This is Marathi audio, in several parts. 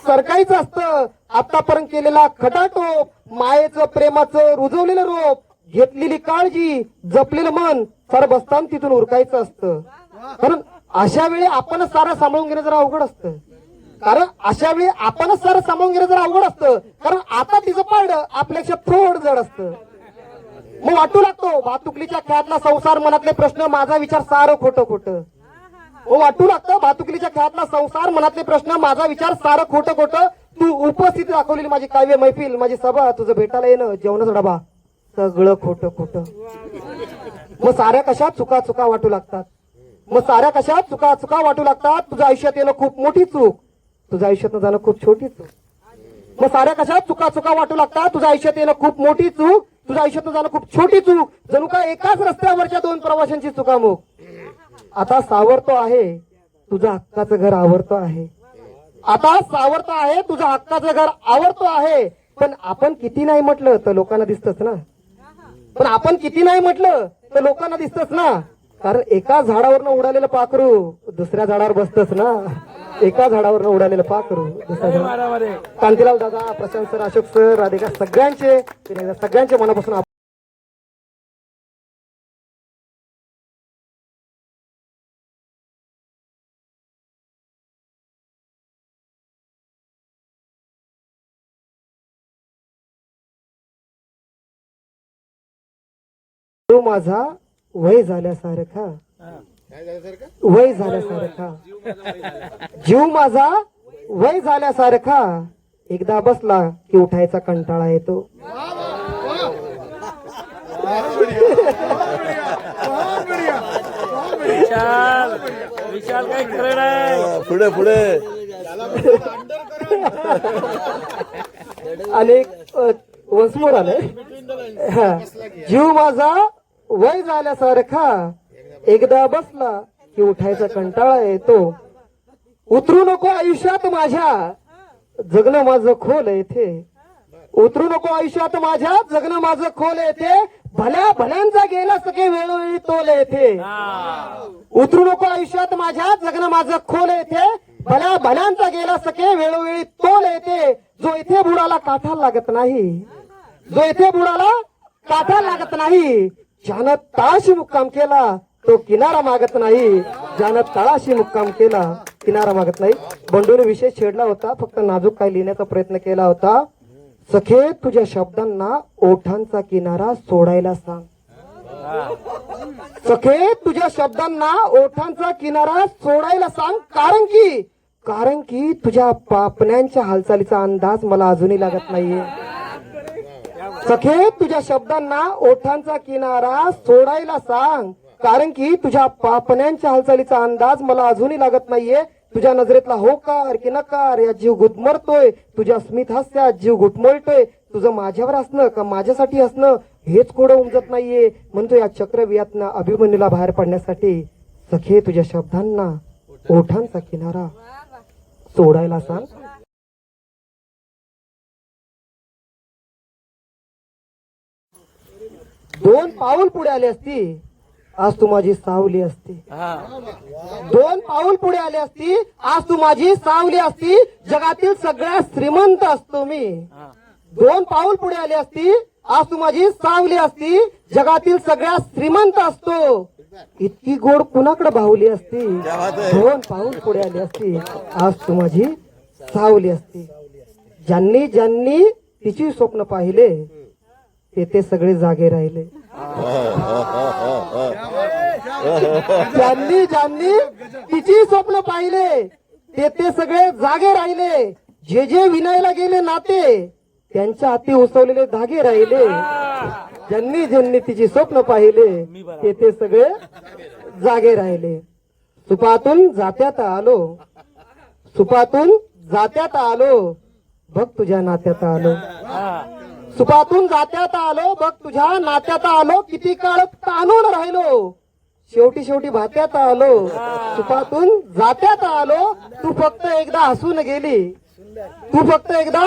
सरकायचं असतं. आतापर्यंत केलेला खटाटोप, मायेचं प्रेमाचं रुजवलेलं रोप, घेतलेली काळजी, जपलेलं मन सारं बसताना तिथून उरकायचं असतं. कारण अशा वेळी आपणच सारं सांभाळून घेणं जरा अवघड असतं. कारण अशा वेळी आपणच सारं सांभाळून घेणं जरा अवघड असतं. कारण आता तिचं पारडं आपल्यापेक्षा थोडं जड असतं. मग वाटू लागतो भातुकलीच्या खेळातला संसार, मनातले प्रश्न, माझा विचार सारं खोटं खोटं. वाटू लागतं भातुकलीच्या खेळातला संसार, मनातले प्रश्न, माझा विचार सारं खोटं खोटं. तू उपस्थिती दाखवलेली माझी काव्य मैफिल, माझी सभा, तुझं भेटायला येणं, जेवणाचा डबा, सगळं खोटं खोटं. मग साऱ्या कशात चुका चुका वाटू लागतात. मग साऱ्या कशात चुका चुका वाटू लागतात. तुझ्या आयुष्यात येणं खूप मोठी चूक, तुझ्या आयुष्यात जाणं खूप छोटी चूक. मग साऱ्या कशात चुका चुका वाटू लागतात. तुझ्या आयुष्यात येणं खूप मोठी चूक, तुझ्या आयुष्यात जाणं खूप छोटी चूक. जणू काय एकाच रस्त्यावरच्या दोन प्रवाशांची चुकामुक. आता सावरतो आहे तुझं हक्काचं घर आवरतो आहे. आता सावरतो आहे तुझं हक्काचं घर आवरतो आहे. पण आपण किती नाही म्हटलं तर लोकांना दिसतच ना. पण आपण किती नाही म्हटलं तर लोकांना दिसतच ना. कारण एका झाडावरनं उडालेलं पाखरू दुसऱ्या झाडावर बसतच ना. एका झाडावरनं उडालेलं पाखरू दुसऱ्या झाडावर. कांतीलाल दादा, प्रशांत सर, अशोक सर, राधिका, सगळ्यांचे मनापासून तो माझा वय झाल्यासारखा, वय झाल्यासारखा, जीव माझा वय झाल्यासारखा, एकदा बसला की उठायचा कंटाळा येतो. विशाल काय खरं नाही. पुढे पुढे अनेक वंसमोर आले. जीव माझा वय झाल्यासारखा, एकदा बसला की उठायचा कंटाळा येतो. उतरू नको आयुष्यात माझ्या, जगणं माझं खोल येथे. उतरू नको आयुष्यात माझ्या, जगणं माझं खोल येथे. भल्या भल्यांचा गेला सगळे वेळोवेळी तोल येथे. उतरू नको आयुष्यात माझ्या, जगणं माझं खोल येथे. भल्या भल्यांचा गेला सगळे वेळोवेळी तोल येते. जो इथे बुडाला काठा लागत नाही, जो इथे बुडाला काठा लागत नाही. ज्यानं तळाशी मुक्काम केला तो किनारा मागत नाही. ज्यानं तळाशी मुक्काम केला किनारा मागत नाही. बंडूने विषय छेडला होता, फक्त नाजूक काय लिहिण्याचा प्रयत्न केला होता. सखे तुझ्या शब्दांना ओठांचा किनारा सोडायला सांग. सखे तुझ्या शब्दांना ओठांचा किनारा सोडायला सांग. कारण की तुझ्या पापण्यांच्या हालचालीचा अंदाज मला अजूनही लागत नाहीये. सखे तुझ्या शब्दांना ओठांचा किनारा सोडायला सांग. कारण की तुझ्या पापण्यांच्या हालचालीचा अंदाज मला अजूनही लागत नाहीये. तुझ्या नजरेतला होकार की नकार या जीव गुदमरतोय. तुझ्या स्मित हास्यात जीव घुटमळतोय. तुझं माझ्यावर असणं का माझ्यासाठी असणं हेच कोडं उमजत नाहीये. म्हणतो या चक्रव्यूहातनं अभिमन्यूला बाहेर पडण्यासाठी सखे तुझ्या शब्दांना ओठांचा किनारा सोडायला सांग. दोन पाऊल पुढे आले असती आज तू माझी सावली असती. दोन पाऊल पुढे आले असती आज तू माझी सावली असती. जगातील सगळ्यात श्रीमंत असतो मी. दोन पाऊल पुढे आले असती आज तू माझी सावली असती. जगातील सगळ्यात श्रीमंत असतो. इतकी गोड कुणाकडे भावली असती. दोन पाऊल पुढे आली असती आज तू माझी सावली असती. ज्यांनी ज्यांनी तिची स्वप्न पाहिले ते सगळे जागे राहिले. ज्यांनी ज्यांनी तिची स्वप्न पाहिले ते सगळे जागे राहिले. जे जे विनायला गेले नाते त्यांच्या हाती उसवलेले धागे राहिले. ज्यांनी ज्यांनी तिची स्वप्न पाहिले ते सगळे जागे राहिले. सुपातून जात्यात आलो, सुपातून जात्यात आलो, बघ तुझ्या नात्यात आलो. सुपातून जात्यात आलो, बघ तुझ्या नात्यात आलो. किती काळ ताणून राहिलो, शेवटी शेवटी भात्यात आलो. सुपातून जात्यात आलो, तू फक्त एकदा हसून गेली. तू फक्त एकदा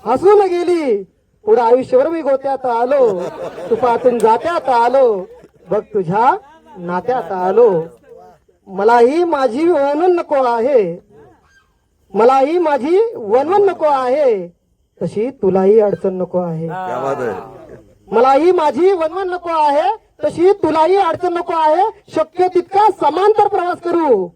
हसून गेली. पुढे आयुष्यभर मी गोत्यात आलो. सुपातून जात्यात आलो, बघ तुझ्या नात्यात आलो. मलाही माझी म्हणून नको आहे, मलाही माझी वनवन नको आहे तशी तुलाही अडचण नको आहे. मलाही माझी वनवन नको आहे तशी तुलाही अडचण नको आहे. शक्य तितका समांतर प्रवास करू,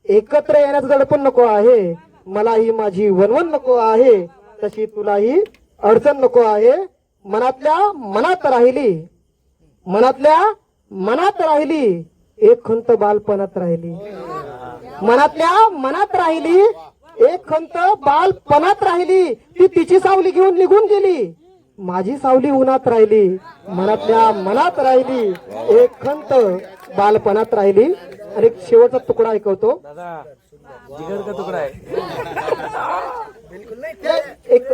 एकत्र येण्याचं दडपण नको आहे. मलाही माझी वनवन नको आहे तशी तुलाही अडचण नको आहे. मनातल्या मनात राहिली, मनातल्या मनात राहिली, एक खंत बालपणात राहिली. मनातल्या मनात राहिली, एक खंत बालपणात राहिली. ती तिची सावली घेऊन निघून गेली, माझी सावली उन्हात राहिली. मनातल्या मनात राहिली, एक खंत बालपणात राहिली. आणि एक शेवटचा तुकडा ऐकवतो. जिगर का तुकडा आहे. एक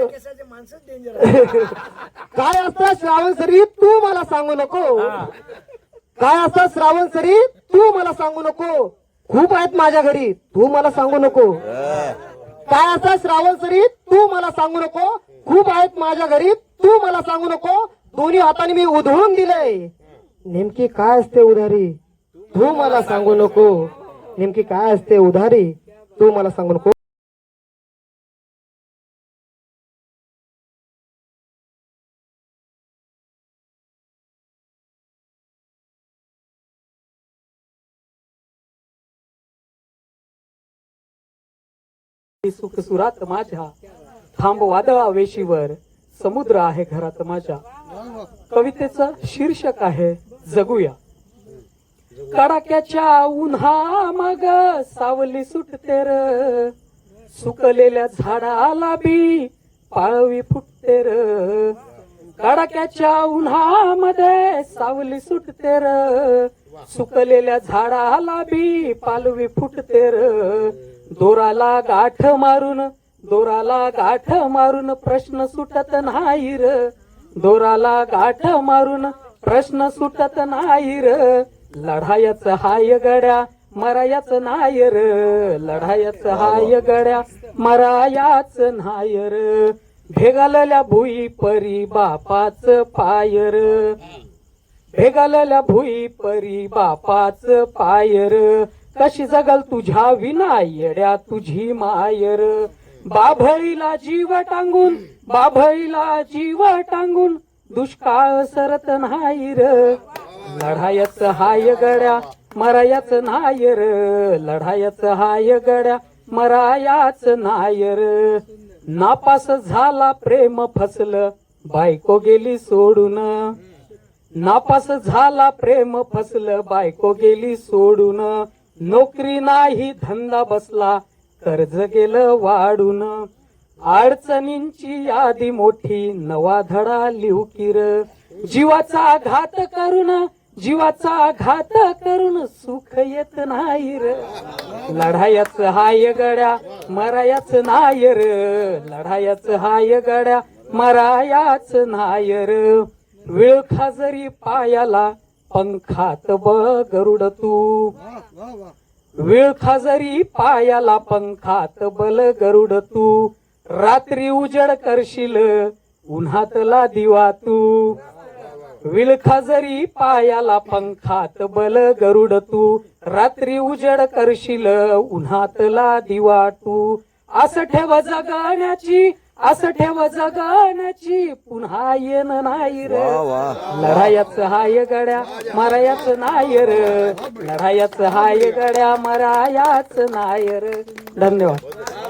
काय असतं श्रावण सरी तू मला सांगू नको. काय असतं श्रावण सरी तू मला सांगू नको. खूप आहेत माझ्या घरी तू मला सांगू नको. काय असतं श्रावण सरी तू मला सांगू नको. खूप आहेत माझ्या घरी तू मला सांगू नको. दोन्ही हाताने मी उधळून दिलंय, नेमकी काय असते उधारी तू मला सांगू नको. नेमकी काय असते उधारी तू मला सांगू नको. सुख सुरात माझ्या थांब वादळा वेशीवर समुद्र आहे घरात माझ्या. कवितेचं शीर्षक आहे जगूया. कडाक्याच्या उन्हा मग सावली सुटते र, सुकलेल्या झाडाला बी पाळवी फुटते र. कडाक्याच्या उन्हामध्ये सावली सुटते र, सुकलेल्या झाडाला बी पालवी फुटते र. दोराला गाठ मारून, दोराला गाठ मारून प्रश्न सुटत नाही र. दोराला गाठ मारून प्रश्न सुटत नाही र. लढायच हाय गड्या मरायाच नाय र. लढायच हाय गड्या मरायाच नाय र. भेगालल्या भुई परी बापाच पाय र. भेगालल्या भुई परी बापाच पाय र. कशी जगल तुझ्या विना येड्या तुझी मायर. बाभळीला जीव टांगून, बाभळीला जीव टांगून दुष्काळ सरत नाही र. लढायच हाय गड्या मरायाच नायर. लढायच हाय गड्या मरायाच नायर. नापास झाला प्रेम फसलं बायको गेली सोडून. नापास झाला प्रेम फसलं बायको गेली सोडून. नोकरी नाही धंदा बसला कर्ज गेलं वाढून. अडचणींची यादी मोठी नवा धडा लिहू किर. जीवाचा घात करून, जीवाचा घात करून सुख येत नाही र. लढायच हाय गड्या मरायाच नायर. लढायच हाय गड्या मरायाच नायर. विळखा जरी पायाला पंखात गरुड तू. विळखा जरी पायाला पंखात बल गरुड तू. रात्री उजड करशील उन्हातला दिवा तू. विळखा जरी पायाला पंखात बल गरुड तू. रात्री उजड करशील उन्हातला दिवा तू. असं ठेव जगण्याची, असं ठेव जगण्याची पुन्हा येन नाही र. लढायच हाय गड्या मरायाच नायर. लढायच हाय गड्या मरायाच नायर. धन्यवाद.